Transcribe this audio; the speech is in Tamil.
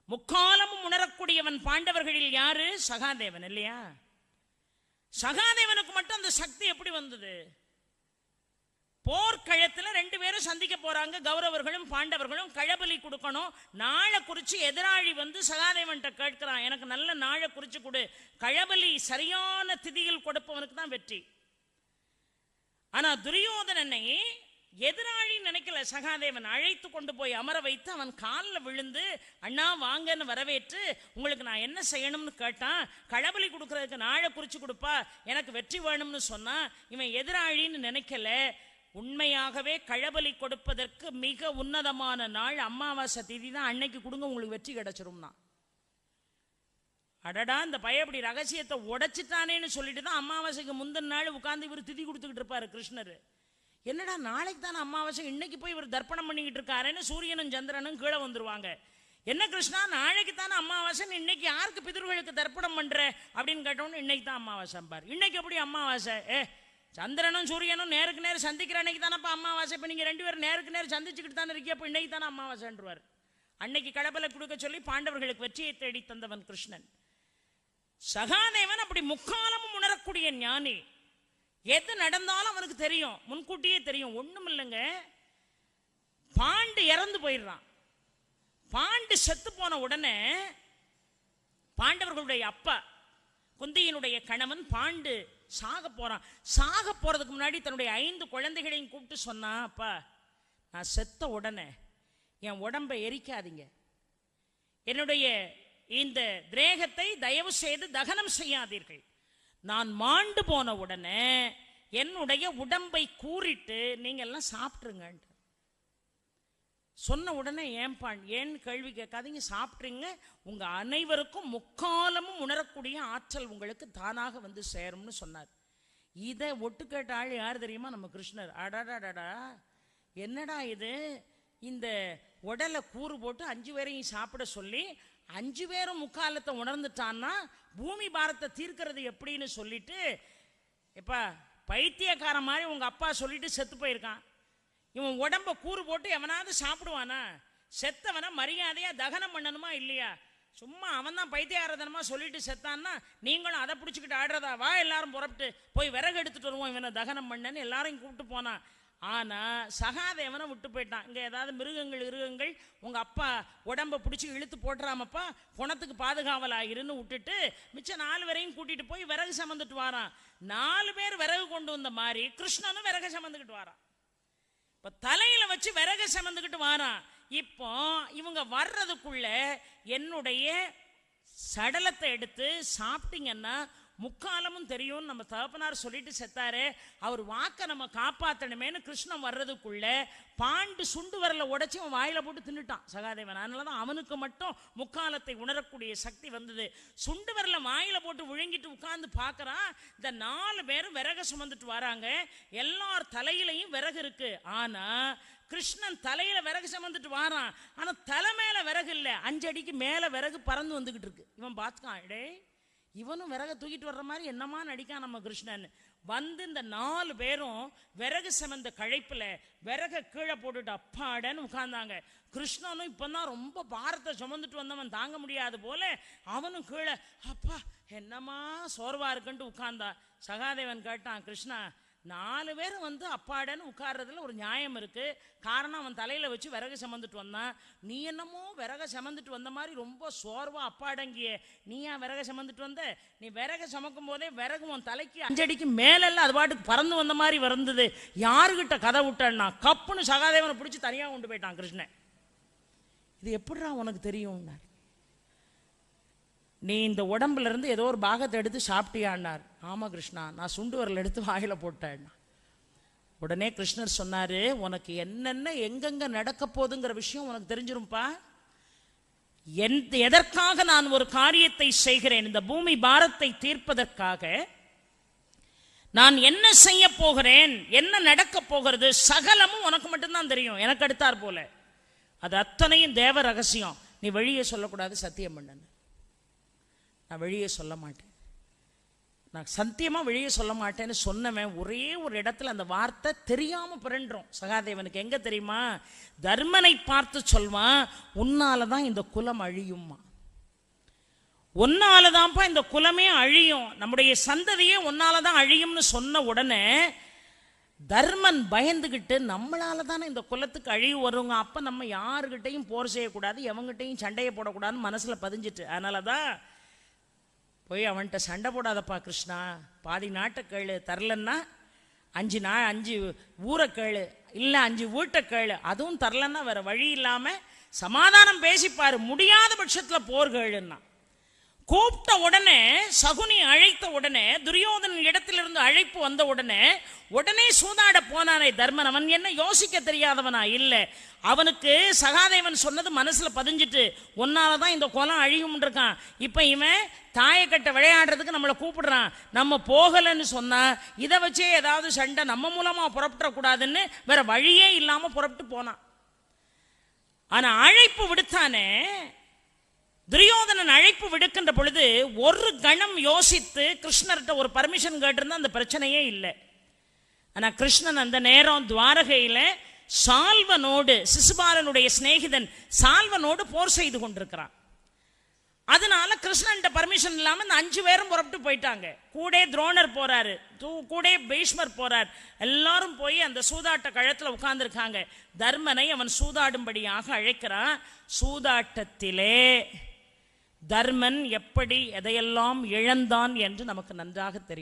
முக்காலமும் உணரக்கூடியவன் பாண்டவர்களில் யாரு? சகாதேவன் இல்லையா? சகாதேவனுக்கு மட்டும் அந்த சக்தி எப்படி வந்தது? போர்க்களத்துல 2 பேரும் சந்திக்க போறாங்க. கௌரவர்களும் பாண்டவர்களும் களபலி கொடுக்கணும். நாளை குறிச்சு எதிராளி வந்து சகாதேவன்கிட்ட கேட்கிறான், எனக்கு நல்ல நாளை குறிச்சு கொடு. களபலி சரியான திதியில் கொடுப்பவனுக்கு தான் வெற்றி. ஆனா துரியோதனனை எதிராளி நினைக்கல. சகாதேவன் அழைத்து கொண்டு போய் அமர வைத்து அவன் காலில் விழுந்து அண்ணா வாங்கன்னு வரவேற்று, உங்களுக்கு நான் என்ன செய்யணும்னு கேட்டான். களபலி கொடுக்கறதுக்கு நாளை குறிச்சு கொடுப்பா, எனக்கு வெற்றி வேணும்னு சொன்னா. இவன் எதிராளின்னு நினைக்கல. உண்மையாகவே களபலி கொடுப்பதற்கு மிக உன்னதமான நாள் அமாவாசை திதி தான். அன்னைக்கு கொடுங்க, உங்களுக்கு வெற்றி கிடைச்சிரும் தான். அடடா, இந்த பையன் இப்படி ரகசியத்தை உடைச்சிட்டானேன்னு சொல்லிட்டு தான் அமாவாசைக்கு முந்தின நாள் உட்கார்ந்து இவர் திதி கொடுத்துக்கிட்டு இருப்பாரு கிருஷ்ணர். என்னடா நாளைக்கு தானே அமாவாசை, இன்னைக்கு போய் இவர் தர்ப்பணம் பண்ணிக்கிட்டு இருக்காருன்னு சூரியனும் சந்திரனும் கீழே வந்துருவாங்க. என்ன கிருஷ்ணா, நாளைக்கு தானே அமாவாசை, இன்னைக்கு யாருக்கு பிதர்களுக்கு தர்ப்பணம் பண்ற அப்படின்னு கேட்டோன்னு இன்னைக்கு தான் அமாவாசை பாரு. இன்னைக்கு எப்படி அமாவாசை? சந்திரனும் சூரியனும் நேருக்கு நேரம் சந்திக்கிற அன்னைக்கு தானப்பா அமாவாசை. இப்போ நீங்கள் 2 பேரும் நேருக்கு நேரம் சந்திச்சுக்கிட்டு தானே இருக்கீங்க, அப்போ இன்னைக்கு தானே அமாவாசைன்றுவார். அன்னைக்கு களபலை கொடுக்க சொல்லி பாண்டவர்களுக்கு வெற்றியை தேடி தந்தவன் கிருஷ்ணன். சகாதேவன் அப்படி முக்காலமும் உணரக்கூடிய ஞானி. எது நடந்தாலும் அவனுக்கு தெரியும், முன்கூட்டியே தெரியும். ஒண்ணும் இல்லைங்க, பாண்டு இறந்து போயிடுறான். பாண்டு செத்து போன உடனே பாண்டவர்களுடைய அப்பா குந்தியினுடைய கணவன் பாண்டு சாக போறான். சாக போறதுக்கு முன்னாடி தன்னுடைய 5 குழந்தைகளையும் கூப்பிட்டு சொன்னா, அப்பா நான் செத்த உடனே என் உடம்பை எரிக்காதீங்க, என்னுடைய இந்த திரேகத்தை தயவு செய்து தகனம் செய்யாதீர்கள். நான் மாண்டு போன உடனே என்னுடைய உடம்பை கூறிட்டு நீங்க எல்லாம் சாப்பிட்டுருங்க சொன்ன உடனே ஏன்னு கேள்வி கேட்காதீங்க, சாப்பிட்றீங்க. உங்க அனைவருக்கும் முக்காலமும் உணரக்கூடிய ஆற்றல் உங்களுக்கு தானாக வந்து சேரும்னு சொன்னார். இதை ஒட்டு கேட்ட ஆள் யார் தெரியுமா? நம்ம கிருஷ்ணர். அடாடாடா, என்னடா இது, இந்த உடலை கூறு போட்டு 5 பேரையும் சாப்பிட சொல்லி 5 பேரும் முக்காலத்தை உணர்ந்துட்டான்னா பூமி பாரத்தை தீர்க்கிறது எப்படின்னு சொல்லிட்டு, எப்பா பைத்தியக்கார மாதிரி உங்க அப்பா சொல்லிட்டு செத்து போயிருக்கான், இவன் உடம்ப கூறு போட்டு எவனாவது சாப்பிடுவானா? செத்தவனை மரியாதையா தகனம் பண்ணணுமா இல்லையா? சும்மா அவன் தான் பைத்தியாரதனமா சொல்லிட்டு செத்தான்னா நீங்களும் அதை பிடிச்சிக்கிட்டு ஆடுறதா? வா எல்லாரும் புறப்பட்டு போய் விறகு எடுத்துட்டு வருவோம், இவனை தகனம் பண்ணன்னு எல்லாரையும் கூப்பிட்டு போனான். ஆனா சகாதேவனை விட்டு போயிட்டான். இங்க ஏதாவது மிருகங்கள் உங்க அப்பா உடம்ப பிடிச்சி இழுத்து போட்டுறாமப்பா, குணத்துக்கு பாதுகாவலாயிருன்னு விட்டுட்டு மிச்சம் 4 பேரையும் கூட்டிட்டு போய் விறகு சமந்துட்டு வாரான். 4 பேர் விறகு கொண்டு வந்த மாதிரி கிருஷ்ணனும் விறகு சமந்துக்கிட்டு வாரான். இப்ப தலையில வச்சு விறகு சமந்துக்கிட்டு வாரான். இப்போ இவங்க வர்றதுக்குள்ள என்னுடைய சடலத்தை எடுத்து சாப்பிட்டீங்கன்னா முக்காலமும் தெரியும். நம்ம தகப்பனார் சொல்லிட்டு செத்தாரு, அவர் வாக்க நம்ம காப்பாற்றணுமேனு கிருஷ்ணன் வர்றதுக்குள்ள பாண்டு சுண்டு வரல உடைச்சி அவன் வாயில போட்டு தின்னுட்டான் சகாதேவன். அதனாலதான் அவனுக்கு மட்டும் முக்காலத்தை உணரக்கூடிய சக்தி வந்தது. சுண்டு வரல வாயில போட்டு விழுங்கிட்டு உட்கார்ந்து பார்க்கறான். இந்த 4 பேரும் விறகு சுமந்துட்டு வராங்க. எல்லார் தலையிலையும் விறகு இருக்கு. ஆனா கிருஷ்ணன் தலையில விறகு சுமந்துட்டு வாரான். ஆனா தலை மேல விறகு இல்ல, 5 அடிக்கு மேல விறகு பறந்து வந்துகிட்டு இருக்கு. இவன் பார்த்துக்கான், டே இவனும் விறகை தூக்கிட்டு வர்ற மாதிரி என்னமா நடிக்கான் நம்ம கிருஷ்ணன். வந்து இந்த 4 பேரும் விறகு சமந்த கழைப்புல விறக கீழே போட்டுட்டு அப்பாடன்னு உட்கார்ந்தாங்க. கிருஷ்ணனும் இப்பதான் ரொம்ப பாரத்தை சுமந்துட்டு வந்தவன் தாங்க முடியாது போல அவனும் கீழே அப்பா என்னமா சோர்வா இருக்குன்ட்டு உட்கார்ந்தா. சகாதேவன் கேட்டான், கிருஷ்ணா 4 பேரும் வந்து அப்பாடன்னு உட்கார்றதுல ஒரு நியாயம் இருக்கு. காரணம் அவன் தலையில வச்சு விறகு சமந்துட்டு வந்தான். நீ என்னமோ விறக சமந்துட்டு வந்த மாதிரி ரொம்ப சோர்வா அப்பாடங்கிய, நீ ஏன் விறக சமந்துட்டு வந்த? நீ விறக சமக்கும் போதே விறகு உன் தலைக்கு 5 அடிக்கு மேலெல்லாம் அது பாட்டுக்கு பறந்து வந்த மாதிரி வந்தது. யாருகிட்ட கதை விட்டா? கப்புன்னு சகாதேவனை பிடிச்சி தனியாக கொண்டு போயிட்டான் கிருஷ்ணன். இது எப்படிடா உனக்கு தெரியும்? நீ இந்த உடம்புல இருந்து ஏதோ ஒரு பாகத்தை எடுத்து சாப்பிட்டியான்னார். ஆமா கிருஷ்ணா, நான் சுண்டு வரல எடுத்து வாயில போட்டேன். உடனே கிருஷ்ணர் சொன்னாரு, உனக்கு என்னென்ன எங்கெங்க நடக்க போகுதுங்கிற விஷயம் உனக்கு தெரிஞ்சிரும்பா. எதற்காக நான் ஒரு காரியத்தை செய்கிறேன், இந்த பூமி பாரத்தை தீர்ப்பதற்காக நான் என்ன செய்ய போகிறேன், என்ன நடக்க போகிறது, சகலமும் உனக்கு மட்டும்தான் தெரியும், எனக்கு அடுத்தார் போல. அது அத்தனையும் தேவ ரகசியம். நீ வெளியே சொல்லக்கூடாது, சத்தியம் பண்ணு. நான் வெளியே சொல்ல மாட்டேன். நான் சத்தியமா வெளியே சொல்ல மாட்டேன்னு சொன்னவன் ஒரே ஒரு இடத்துல அந்த வார்த்தை தெரியாம பிறன்றோம். சகாதேவனுக்கு எங்க தெரியுமா? தர்மனை பார்த்து சொல்வான், உன்னாலதான் இந்த குலம் அழியுமா, உன்னாலதான்ப்பா இந்த குலமே அழியும், நம்முடைய சந்ததியே உன்னாலதான் அழியும்னு சொன்ன உடனே தர்மன் பயந்துகிட்டு, நம்மளால தானே இந்த குலத்துக்கு அழிவு வருங்க, அப்ப நம்ம யாருகிட்டையும் போர் செய்யக்கூடாது, எவங்கிட்டையும் சண்டையை போடக்கூடாதுன்னு மனசுல பதிஞ்சிட்டு, அதனாலதான் போய் அவன்கிட்ட சண்டை போடாதப்பா கிருஷ்ணா, பாதி நாட்டை கேளு, தரலன்னா 5 ஊரை கேளு, இல்லை 5 வீட்டை கேளு, அதுவும் தரலன்னா வேற வழி இல்லாம சமாதானம் பேசிப்பாரு, முடியாத பட்சத்துல போர் கேளுன்னா. கூப்பிட்ட உடனே, சகுனி அழைத்த உடனே, துரியோதனன் இடத்திலிருந்து அழைப்பு வந்த உடனே சூதாட போனானே தர்மன். அவன் என்ன யோசிக்க தெரியாதவனா? இல்லை, அவனுக்கு சகாதேவன் சொன்னது மனசுல பதிஞ்சிட்டு, உன்னாலதான் இந்த குலம் அழியும் இருக்கான். இப்ப இவன் தாயக்கட்டை விளையாடுறதுக்கு நம்மளை கூப்பிடுறான், நம்ம போகலன்னு சொன்னா இதை வச்சே ஏதாவது சண்டை நம்ம மூலமா புறப்படக்கூடாதுன்னு வேற வழியே இல்லாம புறப்பட்டு போனான். ஆனா அழைப்பு விடுத்தானே, துரியோதனன் அழைப்பு விடுக்கின்ற பொழுது ஒரு கணம் யோசித்து கிருஷ்ணர்கிட்ட ஒரு பர்மிஷன் கேட்டிருந்தா அந்த பிரச்சனையே இல்லை. ஆனா கிருஷ்ணன் அந்த நேரம் துவாரகையில சால்வனோடு, சிசுபாலனுடைய சிநேகிதன் சால்வனோடு போர் செய்து கொண்டிருக்கிறான். அதனால கிருஷ்ணன்ட்ட பர்மிஷன் இல்லாம இந்த 5 பேரும் புறப்பட்டு போயிட்டாங்க. கூட துரோணர் போறாரு, கூட பீஷ்மர் போறார், எல்லாரும் போய் அந்த சூதாட்ட கழத்துல உட்கார்ந்து இருக்காங்க. தர்மனை அவன் சூதாடும்படியாக அழைக்கிறான். சூதாட்டத்திலே தர்மன் எப்படி எதையெல்லாம் இழந்தான் என்று நமக்கு நன்றாக தெரியும்.